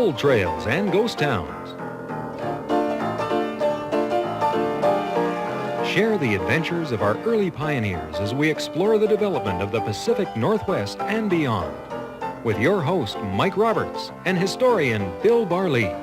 Gold Trails and Ghost Towns. Share the adventures of our early pioneers as we explore the development of the Pacific Northwest and beyond. With your host, Mike Roberts, and historian Bill Barlee.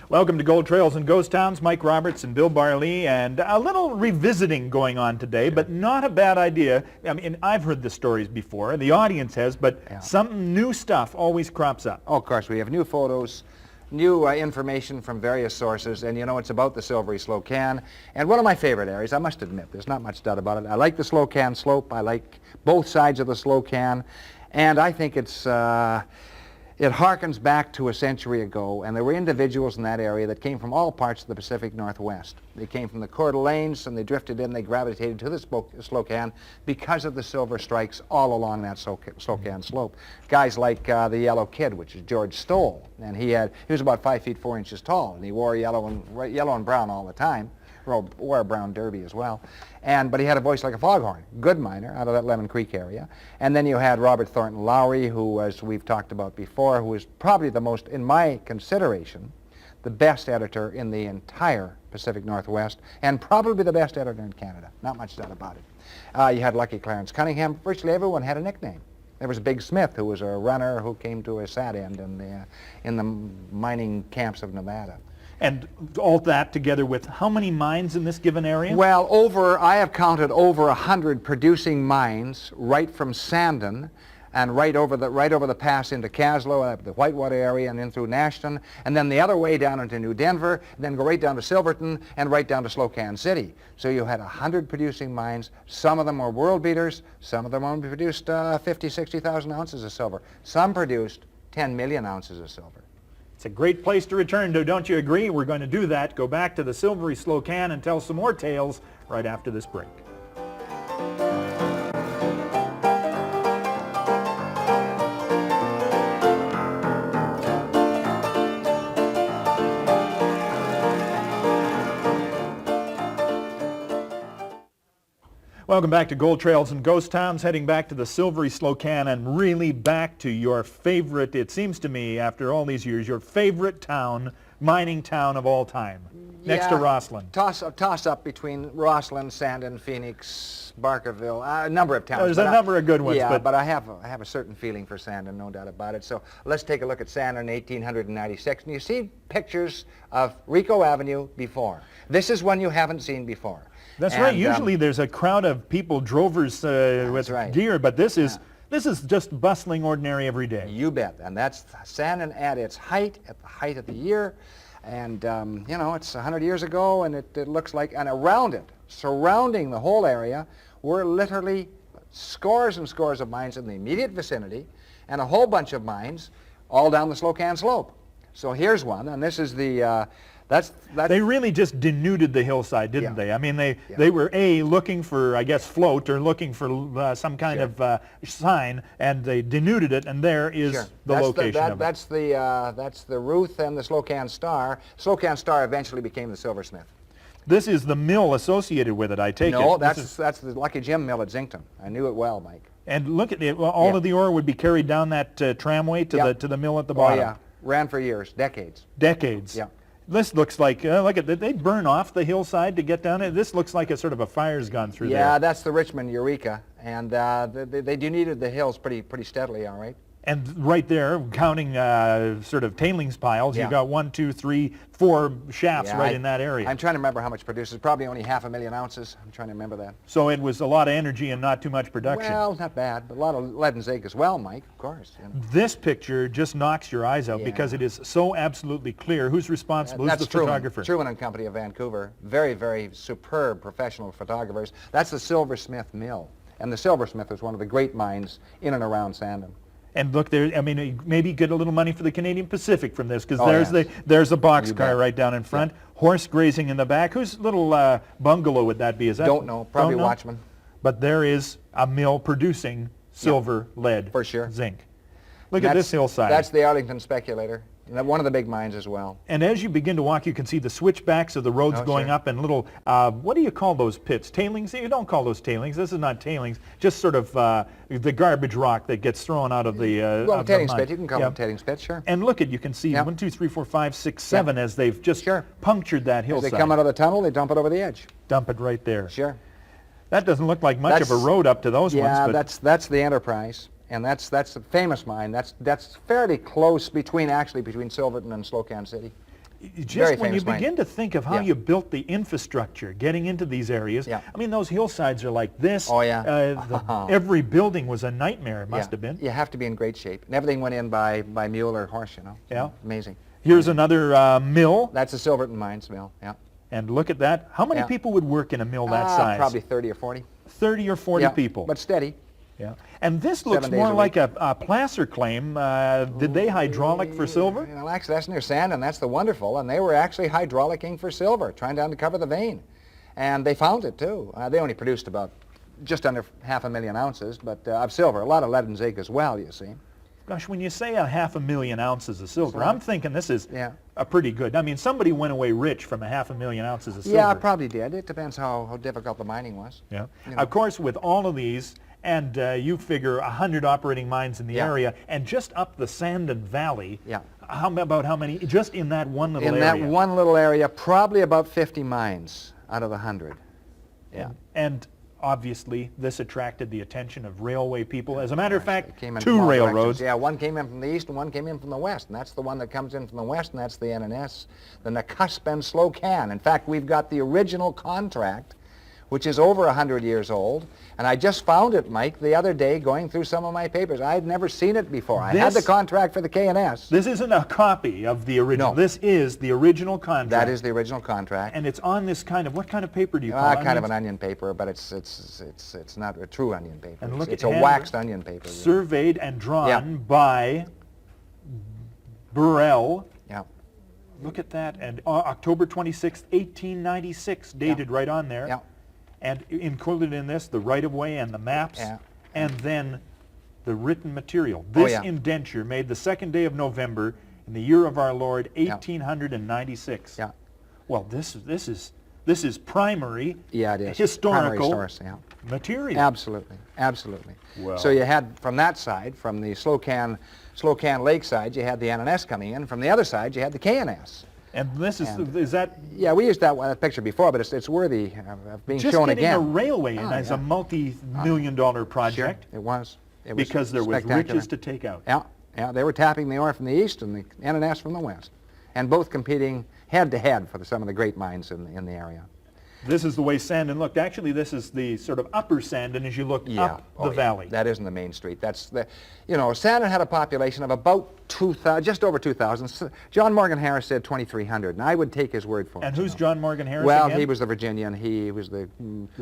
Welcome to Gold Trails and Ghost Towns. Mike Roberts and Bill Barlee, and a little revisiting going on today, but not a bad idea. I mean, I've heard the stories before, the audience has, but some new stuff always crops up. Oh, of course, we have new photos, new information from various sources, and you know, it's about the Silvery Slocan, and one of my favorite areas, I must admit. There's not much doubt about it. I like the Slocan slope. I like both sides of the Slocan, and I think it's it harkens back to a century ago, and there were individuals in that area that came from all parts of the Pacific Northwest. They came from the Coeur d'Alenes, and they drifted in, they gravitated to the Slocan because of the silver strikes all along that Slocan slope. Guys like the Yellow Kid, which is George Stoll, and he was about 5 feet 4 inches tall, and he wore yellow and brown all the time. Wore a brown derby as well, but he had a voice like a foghorn. Good miner out of that Lemon Creek area. And then you had Robert Thornton Lowry, who, as we've talked about before, who is probably the most, in my consideration, the best editor in the entire Pacific Northwest, and probably the best editor in Canada. Not much doubt about it. You had Lucky Clarence Cunningham. Virtually everyone had a nickname. There was Big Smith, who was a runner who came to a sad end in the mining camps of Nevada. And all that together with how many mines in this given area? Well, I have counted over 100 producing mines right from Sandon and right over the pass into Caslow, the Whitewater area, and in through Nashton, and then the other way down into New Denver, and then go right down to Silverton and right down to Slocan City. So you had 100 producing mines. Some of them were world beaters. Some of them only produced 50, 60,000 ounces of silver. Some produced 10 million ounces of silver. It's a great place to return to, don't you agree? We're going to do that, go back to the Silvery Slocan and tell some more tales right after this break. Welcome back to Gold Trails and Ghost Towns, heading back to the Silvery Slocan and really back to your favorite, it seems to me, after all these years, your favorite town, mining town of all time, next to Rossland. Toss up between Rossland, Sandon, Phoenix, Barkerville, a number of towns. There's a number of good ones. Yeah, but I have a certain feeling for Sandon, no doubt about it. So let's take a look at Sandon in 1896, and you see pictures of Rico Avenue before. This is one you haven't seen before. That's right. Usually there's a crowd of people, drovers with gear, but this is just bustling, ordinary, every day. You bet. And that's Sandon at its height, at the height of the year. And, you know, it's 100 years ago, and it looks like, and around it, surrounding the whole area, were literally scores and scores of mines in the immediate vicinity, and a whole bunch of mines all down the Slocan slope. So here's one, and this is the... They really just denuded the hillside, didn't they? I mean, they were looking for, I guess, float or looking for some kind of sign, and they denuded it, and there is the location of it. That's the Ruth and the Slocan Star. Slocan Star eventually became the Silversmith. This is the mill associated with it, I take it. No, that's the Lucky Jim mill at Zinkton. I knew it well, Mike. And look at it. Well, all of the ore would be carried down that tramway to the mill at the bottom. Oh yeah, ran for years, decades. Decades. Yeah. This looks like, look at that, they burn off the hillside to get down it. This looks like a sort of a fire's gone through there. Yeah, that's the Richmond Eureka, and they denuded the hills pretty steadily, all right. And right there, counting sort of tailings piles, you've got 1, 2, 3, 4 shafts right in that area. I'm trying to remember how much produces. Probably only 500,000 ounces. I'm trying to remember that. So it was a lot of energy and not too much production. Well, not bad, but a lot of lead and zinc as well, Mike, of course. You know. This picture just knocks your eyes out because it is so absolutely clear. Who's responsible? Who's the photographer? Truman and Company of Vancouver. Very, very superb professional photographers. That's the Silversmith Mill. And the Silversmith is one of the great mines in and around Sandon. And look there, I mean, maybe get a little money for the Canadian Pacific from this, because there's a boxcar right down in front, horse grazing in the back. Whose little bungalow would that be? Is that? Don't know. Probably Watchman. But there is a mill producing silver, lead, for sure, zinc. Look at this hillside. That's the Arlington Speculator. One of the big mines as well. And as you begin to walk, you can see the switchbacks of the roads going sure. up and little, what do you call those pits? Tailings? You don't call those tailings. This is not tailings. Just sort of the garbage rock that gets thrown out of the Well, tailings pit. You can call them tailings pit, sure. And look you can see 1, 2, 3, 4, 5, 6, 7 as they've just punctured that hillside. As they come out of the tunnel, they dump it over the edge. Dump it right there. Sure. That doesn't look like much of a road up to those ones. Yeah, But that's the Enterprise. And that's a famous mine. That's fairly close between Silverton and Slocan City. Just when you begin to think of how you built the infrastructure getting into these areas, I mean, those hillsides are like this. Oh, yeah. Every building was a nightmare, it must have been. You have to be in great shape. And everything went in by mule or horse, you know. Yeah. Amazing. Here's another mill. That's the Silverton Mines mill, yeah. And look at that. How many people would work in a mill that size? Probably 30 or 40. 30 or 40 people. But steady. Yeah. And this looks 7 days more a like a placer claim. Did they hydraulic for silver? Well, actually, that's near Sandon. That's the wonderful. And they were actually hydraulicking for silver, trying to uncover the vein. And they found it, too. They only produced about just under 500,000 ounces but of silver. A lot of lead and zinc as well, you see. Gosh, when you say 500,000 ounces of silver, I'm thinking this is a pretty good. I mean, somebody went away rich from 500,000 ounces of silver. Yeah, probably did. It depends how difficult the mining was. Yeah. You know. Of course, with all of these, and you figure 100 operating mines in the area, and just up the Sandon Valley, how many, just in that one little area? In that one little area, probably about 50 mines out of the 100. Yeah. And obviously, this attracted the attention of railway people. As a matter of fact, came in 2 from all railroads. directions. Yeah, one came in from the east and one came in from the west. And that's the one that comes in from the west, and that's the NNS, the Nakusp and Slocan. In fact, we've got the original contract, which is over 100 years old. And I just found it, Mike, the other day going through some of my papers. I had never seen it before. I had the contract for the K&S. This isn't a copy of the original. No. This is the original contract. That is the original contract. And it's on this kind of, what kind of paper do you call it? Kind of an onion paper, but it's not a true onion paper. And look it's at a waxed onion paper. Surveyed and drawn by Burrell. Yeah. Look at that. And October 26th, 1896, dated right on there. Yeah. And included in this, the right-of-way and the maps, and then the written material. This indenture made the 2nd day of November in the year of our Lord, 1896. Yeah. Well, this is primary, it is. historical Primary source, material. Absolutely, absolutely. Well. So you had from that side, from the Slocan Lake side, you had the NNS coming in. From the other side, you had the KNS. And this is that... Yeah, we used that picture before, but it's worthy of being shown again. Just getting a railway in as a multi-million-dollar project. Sure, it was. Because there was riches to take out. Yeah, they were tapping the ore from the east and the NNS from the west, and both competing head-to-head for some of the great mines in the area. This is the way Sandon looked. Actually, this is the sort of upper Sandon as you look up the valley. That isn't the main street. That's the, Sandon had a population of about 2,000, just over 2,000. John Morgan Harris said 2,300, and I would take his word for it. And who's John Morgan Harris Well, again? he was the Virginian. He was the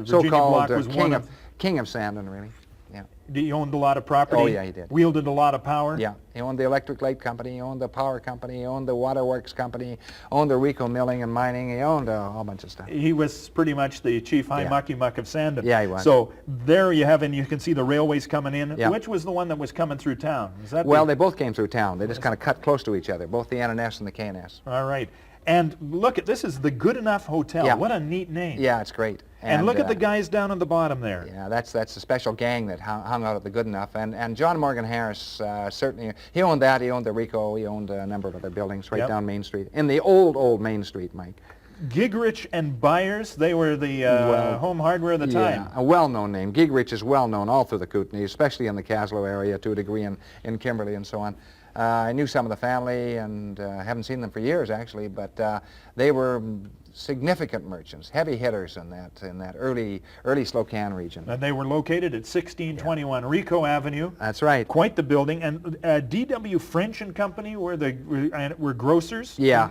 so-called king of Sandon, really. Yeah. He owned a lot of property. Oh, yeah, he did. Wielded a lot of power. Yeah, he owned the electric light company, he owned the power company, he owned the waterworks company, owned the Rico milling and mining, he owned a whole bunch of stuff. He was pretty much the chief high-mucky-muck of Sandon. Yeah, he was. So there you have, and you can see the railways coming in. Yeah. Which was the one that was coming through town? Is that they both came through town. They just kind of cut close to each other, both the NNS and the KNS. All right. And look, this is the Good Enough Hotel. Yeah. What a neat name. Yeah, it's great. And look at the guys down at the bottom there. Yeah, that's a special gang that hung out at the Good Enough. And John Morgan Harris, certainly, he owned that, he owned the Rico, he owned a number of other buildings right down Main Street. In the old Main Street, Mike. Gigrich and Byers, they were the home hardware of the time. Yeah, a well-known name. Gigrich is well-known all through the Kootenai, especially in the Kaslo area to a degree in Kimberley and so on. I knew some of the family and haven't seen them for years, actually, but they were significant merchants, heavy hitters in that early Slocan region. And they were located at 1621 Rico Avenue. That's right. Quite the building. And D.W. French and Company were grocers. Yeah.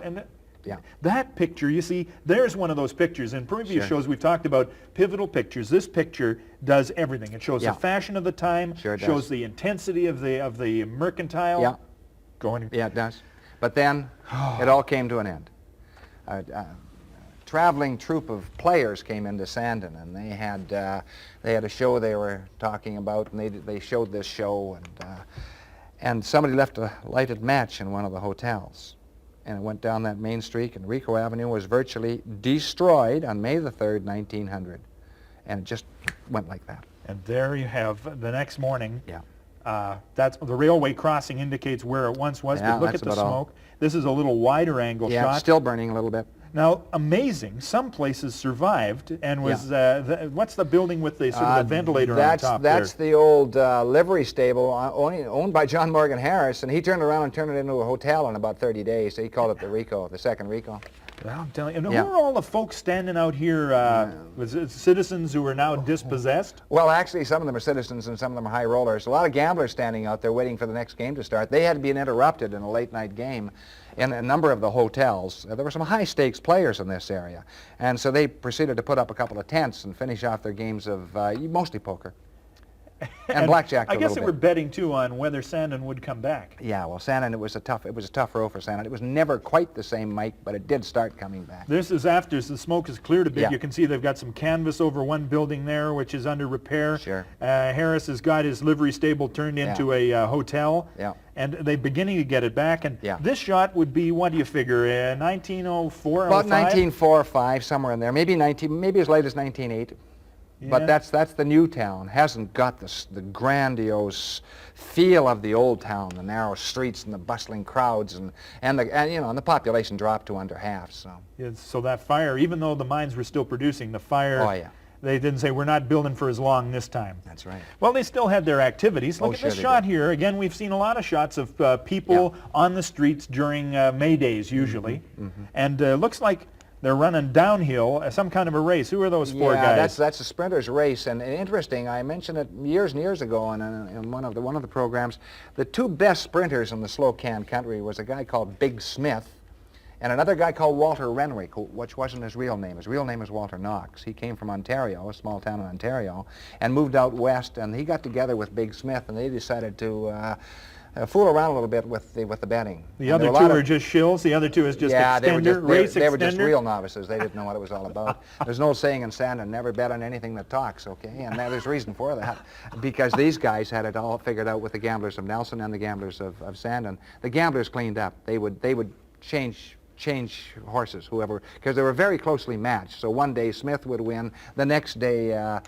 Yeah. That picture, you see, there's one of those pictures. In previous shows, we've talked about pivotal pictures. This picture does everything. It shows the fashion of the time, shows the intensity of the mercantile. Yeah. Yeah, it does. But then it all came to an end. A traveling troupe of players came into Sandon, and they had a show they were talking about, and they showed this show, and somebody left a lighted match in one of the hotels. And it went down that main street, and Rico Avenue was virtually destroyed on May the 3rd, 1900. And it just went like that. And there you have the next morning. Yeah. That's the railway crossing indicates where it once was. Yeah, but look that's at the about all. smoke. This is a little wider angle Yeah, shot. it's still burning a little bit. Now, amazing. Some places survived, and was what's the building with the sort of the ventilator on top That's there? the old livery stable owned by John Morgan Harris, and he turned around and turned it into a hotel in about 30 days. So he called it the Rico, the second Rico. Well, I'm telling you. And Yeah. who are all the folks standing out here? Was it citizens who are now dispossessed? Well, actually, some of them are citizens and some of them are high rollers. A lot of gamblers standing out there waiting for the next game to start. They had been interrupted in a late night game in a number of the hotels. There were some high stakes players in this area, and so they proceeded to put up a couple of tents and finish off their games of mostly poker and blackjack. I guess they they were betting too on whether Sandon would come back. Yeah, well, Sandon, it was a tough row for Sandon. It was never quite the same, Mike, but it did start coming back. This is after the smoke has cleared a bit. Yeah. You can see they've got some canvas over one building there, which is under repair. Sure. Harris has got his livery stable turned into a hotel. Yeah. And they're beginning to get it back. And Yeah. this shot would be, what do you figure, 1904, About 05? 1904 or 5, somewhere in there. Maybe as late as 1908. But Yeah. that's the new town. Hasn't got the grandiose feel of the old town, the narrow streets and the bustling crowds, and the population dropped to under half. So. Yeah, so that fire, even though the mines were still producing, the fire, Oh, yeah. they didn't say, we're not building for as long this time. That's right. Well, they still had their activities. Look at sure this they shot did. here. Again, we've seen a lot of shots of people on the streets during May Days, usually. And looks like they're running downhill, some kind of a race. Who are those four guys? That's a sprinter's race, and interesting. I mentioned it years and years ago in one of the programs. The two best sprinters in the Slocan country was a guy called Big Smith, and another guy called Walter Renwick, which wasn't his real name. His real name is Walter Knox. He came from Ontario, a small town in Ontario, and moved out west. And he got together with Big Smith, and they decided to fool around a little bit with the betting. The And other there were a two lot are of- just shills. The other two is just yeah, extender, race they were just extender. real novices. They didn't know what it was all about. There's no saying in Sandon, never bet on anything that talks, okay? And there's reason for that, because these guys had it all figured out with the gamblers of Nelson and the gamblers of Sandon. The gamblers cleaned up. They would change horses, whoever, because they were very closely matched. So one day Smith would win, the next day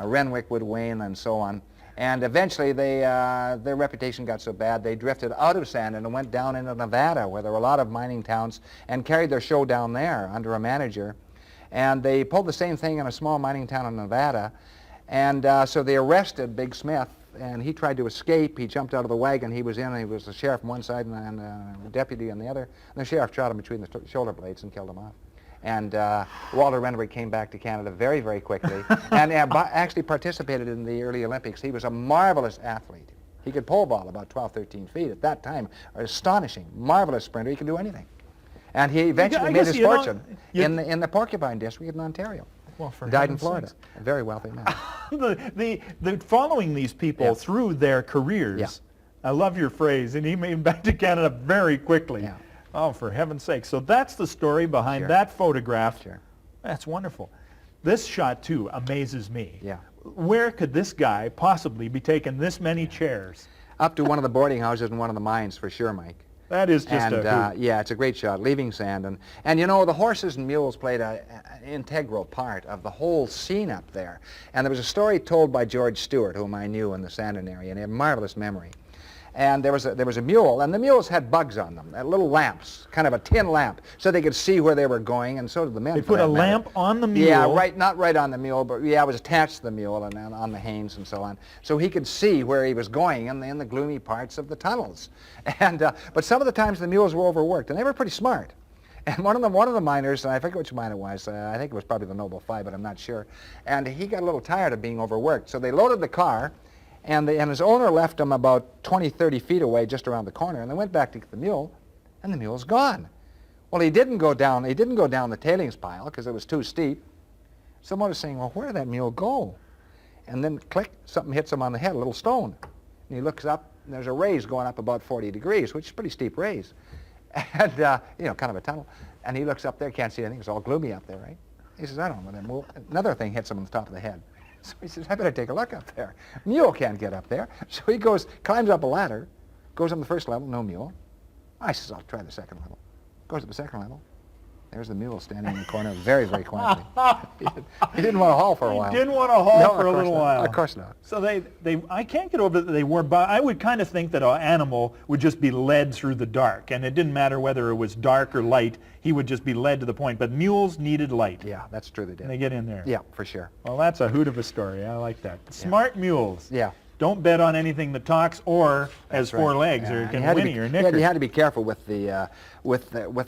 Renwick would win, and so on. And eventually their reputation got so bad they drifted out of Sandon and went down into Nevada, where there were a lot of mining towns, and carried their show down there under a manager. And they pulled the same thing in a small mining town in Nevada. And so they arrested Big Smith, and he tried to escape. He jumped out of the wagon he was in, and he was the sheriff on one side and the deputy on the other. And the sheriff shot him between the shoulder blades and killed him off. And Walter Renwick came back to Canada very, very quickly and actually participated in the early Olympics. He was a marvelous athlete. He could pole vault about 12, 13 feet at that time. Astonishing, marvelous sprinter. He could do anything. And he eventually made his fortune in the Porcupine District in Ontario. Well, for died in heaven's Florida. sakes. A very wealthy man. the following these people through their careers, Yeah. I love your phrase, and he made back to Canada very quickly. Yeah. Oh, for heaven's sake. So that's the story behind Sure. that photograph. Sure. That's wonderful. This shot, too, amazes me. Yeah. Where could this guy possibly be taking this many chairs? Up to one of the boarding houses in one of the mines, for sure, Mike. That is just And a hoot. yeah, it's a great shot, leaving Sandon. And you know, the horses and mules played an integral part of the whole scene up there. And there was a story told by George Stewart, whom I knew in the Sandon area, and he had a marvelous memory. And there was a mule, and the mules had bugs on them, little lamps, kind of a tin lamp, so they could see where they were going, and so did the men. They for put that a matter. lamp on the mule. Yeah, right, not right on the mule, but yeah, it was attached to the mule and on the hames and so on. So he could see where he was going in the gloomy parts of the tunnels. And but some of the times the mules were overworked, and they were pretty smart. And one of the miners, and I forget which mine it was, I think it was probably the Noble Five, but I'm not sure. And he got a little tired of being overworked, so they loaded the car. And his owner left him about 20, 30 feet away, just around the corner, and they went back to get the mule, and the mule's gone. Well, he didn't go down the tailings pile because it was too steep. Someone was saying, well, where did that mule go? And then, click, something hits him on the head, a little stone. And he looks up, and there's a raise going up about 40 degrees, which is a pretty steep raise. And, kind of a tunnel. And he looks up there, can't see anything, it's all gloomy up there, right? He says, I don't know, that mule. Another thing hits him on the top of the head. So he says, I better take a look up there. Mule can't get up there. So he climbs up a ladder, Goes up the first level, no mule. I says, I'll try the second level. Goes to the second level. There's the mule standing in the corner very, very quietly. He didn't want to haul for a while. He didn't want to haul for a little while. Of course not. So I can't get over that they were, I would kind of think that an animal would just be led through the dark, and it didn't matter whether it was dark or light, he would just be led to the point. But mules needed light. Yeah, that's true, they did. And they get in there. Yeah, for sure. Well, that's a hoot of a story. I like that. Smart mules. Yeah. Don't bet on anything that talks or has That's four right. legs or can whinny or nicker. You had to be careful with the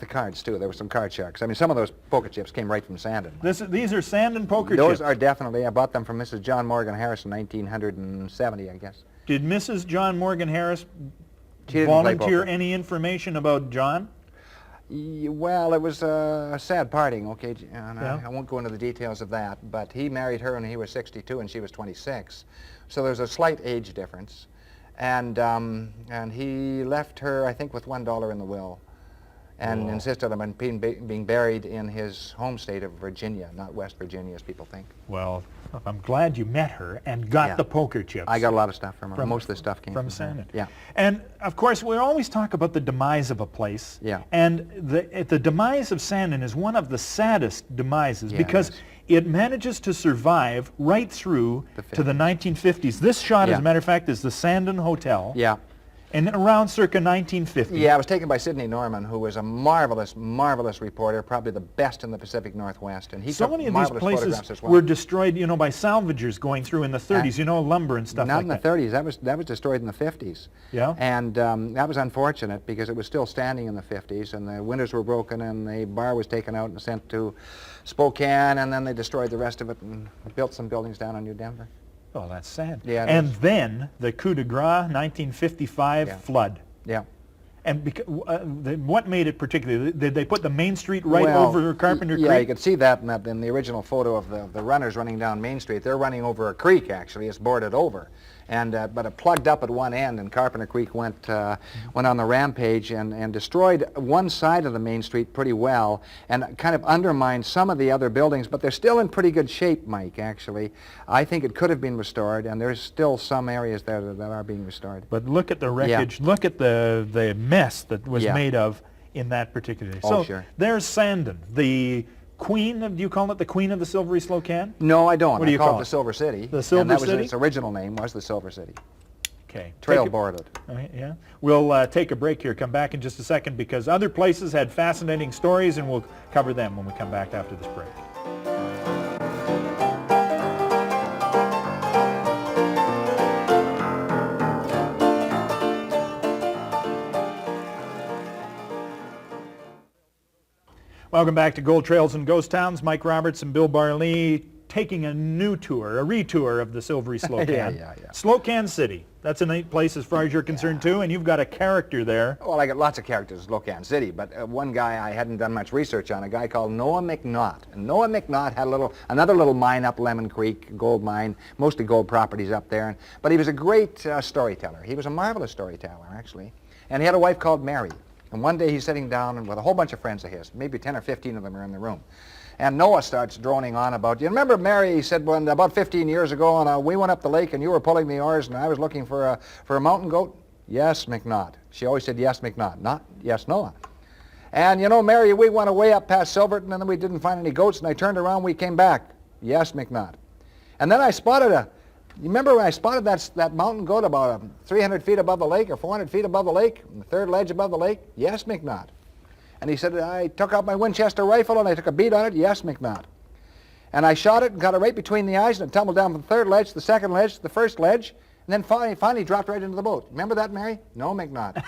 cards too. There were some card sharks. I mean, some of those poker chips came right from Sandon. These are Sandon poker Those chips. are definitely. I bought them from Mrs. John Morgan Harris in 1970, I guess. Did Mrs. John Morgan Harris She didn't play volunteer poker. any information about John? Well, it was a sad parting, okay, and Yeah. I won't go into the details of that, but he married her when he was 62 and she was 26, so there's a slight age difference, and he left her, I think, with $1 in the will, and insisted on being buried in his home state of Virginia, not West Virginia, as people think. Well, I'm glad you met her and got Yeah. the poker chips. I got a lot of stuff from her. Most of the stuff came from her. Sandon. Yeah. And of course, we always talk about the demise of a place. Yeah. And the demise of Sandon is one of the saddest demises Yeah, because it is. it manages to survive right through The to the 1950s. This shot, as Yeah. a matter of fact, is the Sandon Hotel. Yeah. And around circa 1950. Yeah, it was taken by Sidney Norman, who was a marvelous, marvelous reporter, probably the best in the Pacific Northwest, and he So took many of these marvelous places photographs as well. were destroyed, by salvagers going through in the 30s, lumber and stuff Not like in the that. 30s. That was destroyed in the 50s. Yeah? And that was unfortunate because it was still standing in the 50s, and the windows were broken, and the bar was taken out and sent to Spokane, and then they destroyed the rest of it and built some buildings down in New Denver. Oh, that's sad. Yeah, it and is. then the coup de grace, 1955 Yeah. flood. Yeah. And what made it particularly? Did they put the Main Street right Well, over Carpenter Yeah, Creek? you could see that in the original photo of the runners running down Main Street. They're running over a creek, actually. It's boarded over. And, but it plugged up at one end, and Carpenter Creek went on the rampage and destroyed one side of the Main Street pretty well and kind of undermined some of the other buildings, but they're still in pretty good shape, Mike, actually. I think it could have been restored, and there's still some areas there that are being restored. But look at the wreckage. Look at the mess that was Yeah. made of in that particular day. Oh, So sure. there's Sandon, the queen of, do you call it the queen of the Silvery Slocan? No, I don't. What do you I call call it it? the Silver City. The Silver and that City? was its original name, was the Silver City. Okay. Trail Take a- boarded. Yeah. We'll take a break here, come back in just a second because other places had fascinating stories and we'll cover them when we come back after this break. Welcome back to Gold Trails and Ghost Towns. Mike Roberts and Bill Barley taking a new tour, a retour of the Silvery Slocan. Yeah. Slocan City. That's a neat place as far as you're concerned too, and you've got a character there. Well, I got lots of characters in Slocan City, but one guy I hadn't done much research on, a guy called Noah McNaught. And Noah McNaught had another little mine up Lemon Creek, gold mine, mostly gold properties up there. But he was a great storyteller. He was a marvelous storyteller, actually. And he had a wife called Mary. And one day he's sitting down with a whole bunch of friends of his, maybe 10 or 15 of them are in the room. And Noah starts droning on about, you remember Mary, he said, when about 15 years ago, and we went up the lake and you were pulling the oars and I was looking for a mountain goat? Yes, McNaught. She always said, yes, McNaught, not yes, Noah. And Mary, we went away up past Silverton and then we didn't find any goats and I turned around, we came back. Yes, McNaught. And then I spotted you remember when I spotted that mountain goat about 300 feet above the lake or 400 feet above the lake, on the third ledge above the lake? Yes, McNaught. And he said, I took out my Winchester rifle and I took a bead on it. Yes, McNaught. And I shot it and got it right between the eyes and it tumbled down from the third ledge to the second ledge to the first ledge. And then finally dropped right into the boat. Remember that, Mary? No, McNaught.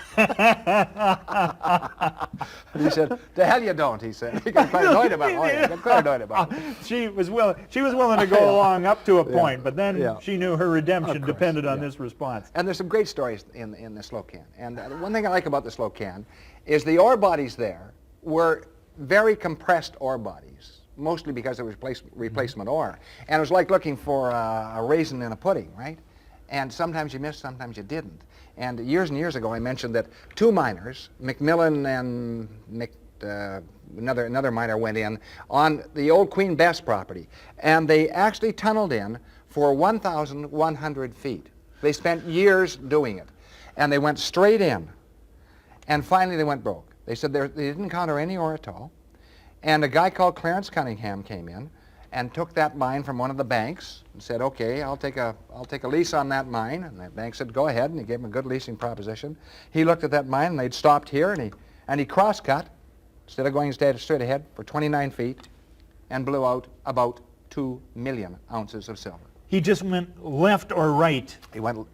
And he said, the hell you don't, he said. He got quite annoyed about it. Oh, yeah, he got quite annoyed about it. She was willing to go along up to a point, but then Yeah. she knew her redemption Of course, depended on yeah. this response. And there's some great stories in the Slocan. And one thing I like about the Slocan is the ore bodies there were very compressed ore bodies, mostly because it was replacement ore. And it was like looking for a raisin in a pudding, right? And sometimes you missed, sometimes you didn't. And years ago, I mentioned that two miners, McMillan and another miner, went in on the old Queen Bess property, and they actually tunneled in for 1,100 feet. They spent years doing it. And they went straight in. And finally they went broke. They said they didn't encounter any ore at all. And a guy called Clarence Cunningham came in and took that mine from one of the banks and said, okay, I'll take a lease on that mine. And the bank said, go ahead, and he gave him a good leasing proposition. He looked at that mine, and they'd stopped here, and he cross-cut, instead of going straight ahead, for 29 feet, and blew out about 2 million ounces of silver. He just went left or right?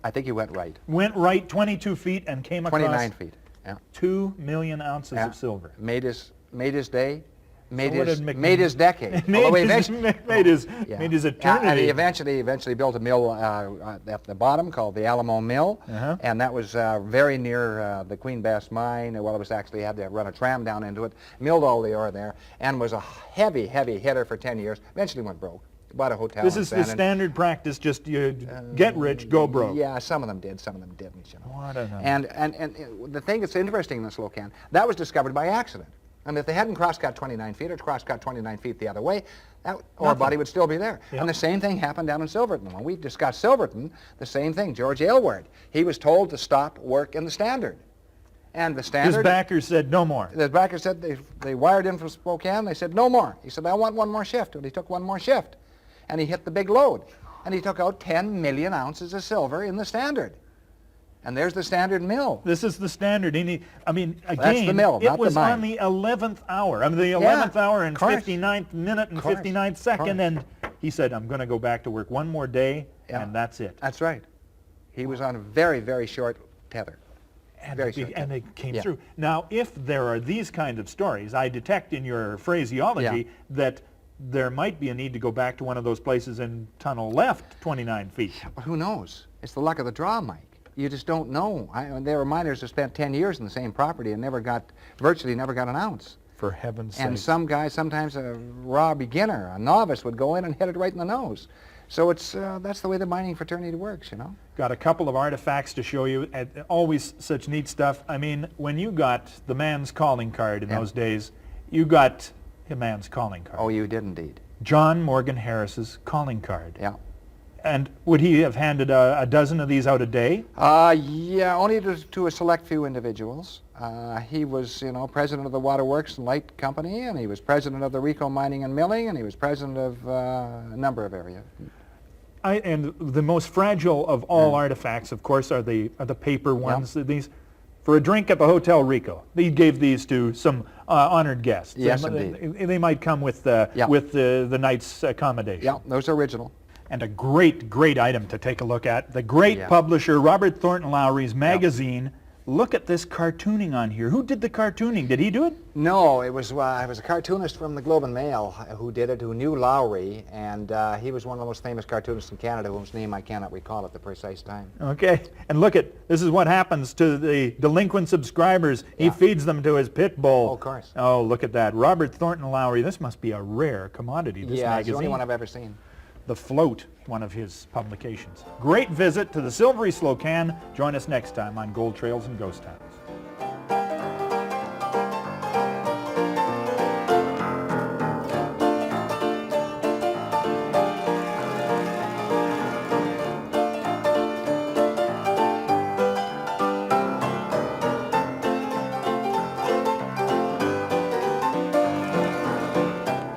I think he went right. Went right 22 feet and came across 29 feet, yeah. 2 million ounces of silver. Made his day. Made So his decade. made his eternity. And he eventually built a mill at the bottom called the Alamo Mill, and that was very near the Queen Bass Mine. Well, it was actually had to run a tram down into it, milled all the ore there, and was a heavy hitter for 10 years. Eventually went broke. Bought a hotel. This is the standard practice. Just you get rich, go broke. Yeah, some of them did, some of them didn't. You know. Oh, I don't know. And the thing that's interesting in the Slocan, that was discovered by accident. I mean, if they hadn't cross-cut 29 feet or cross-cut 29 feet the other way, that ore body would still be there. Yep. And the same thing happened down in Silverton. When we discussed Silverton, the same thing. George Aylward, he was told to stop work in the Standard. And the Standard... His backers said no more. The backers said, they wired in from Spokane, they said no more. He said, I want one more shift. And he took one more shift. And he hit the big load. And he took out 10 million ounces of silver in the Standard. And there's the Standard Mill. This is the Standard. I mean, again, that's the mill, it was on the 11th hour. I mean, the 11th hour and 59th minute and 59th second. And he said, I'm going to go back to work one more day, and that's it. That's right. He was on a very, very short tether. And they came through. Now, if there are these kinds of stories, I detect in your phraseology that there might be a need to go back to one of those places and tunnel left 29 feet. But who knows? It's the luck of the draw, Mike. You just don't know. There were miners who spent 10 years in the same property and virtually never got an ounce. For heaven's sake. And some guys, sometimes a raw beginner, a novice, would go in and hit it right in the nose. So that's the way the mining fraternity works, you know. Got a couple of artifacts to show you. Always such neat stuff. I mean, when you got the man's calling card in those days, you got a man's calling card. Oh, you did indeed. John Morgan Harris's calling card. Yeah. And would he have handed a dozen of these out a day? Yeah, only to a select few individuals. He was, president of the Waterworks and Light Company, and he was president of the Rico Mining and Milling, and he was president of a number of areas. And the most fragile of all artifacts, of course, are the paper ones. These, for a drink at the Hotel Rico, he gave these to some honored guests. Yes, indeed. They might come with the night's accommodation. Yeah, those are original. And a great item to take a look at. The great publisher, Robert Thornton Lowry's magazine. Look at this cartooning on here. Who did the cartooning? Did he do it? No, it was a cartoonist from the Globe and Mail who did it, who knew Lowry, and he was one of the most famous cartoonists in Canada, whose name I cannot recall at the precise time. Okay, and look this is what happens to the delinquent subscribers. He feeds them to his pit bull. Oh, of course. Oh, look at that. Robert Thornton Lowry, this must be a rare commodity, this magazine. It's the only one I've ever seen. The Float, one of his publications. Great visit to the Silvery Slocan. Join us next time on Gold Trails and Ghost Towns.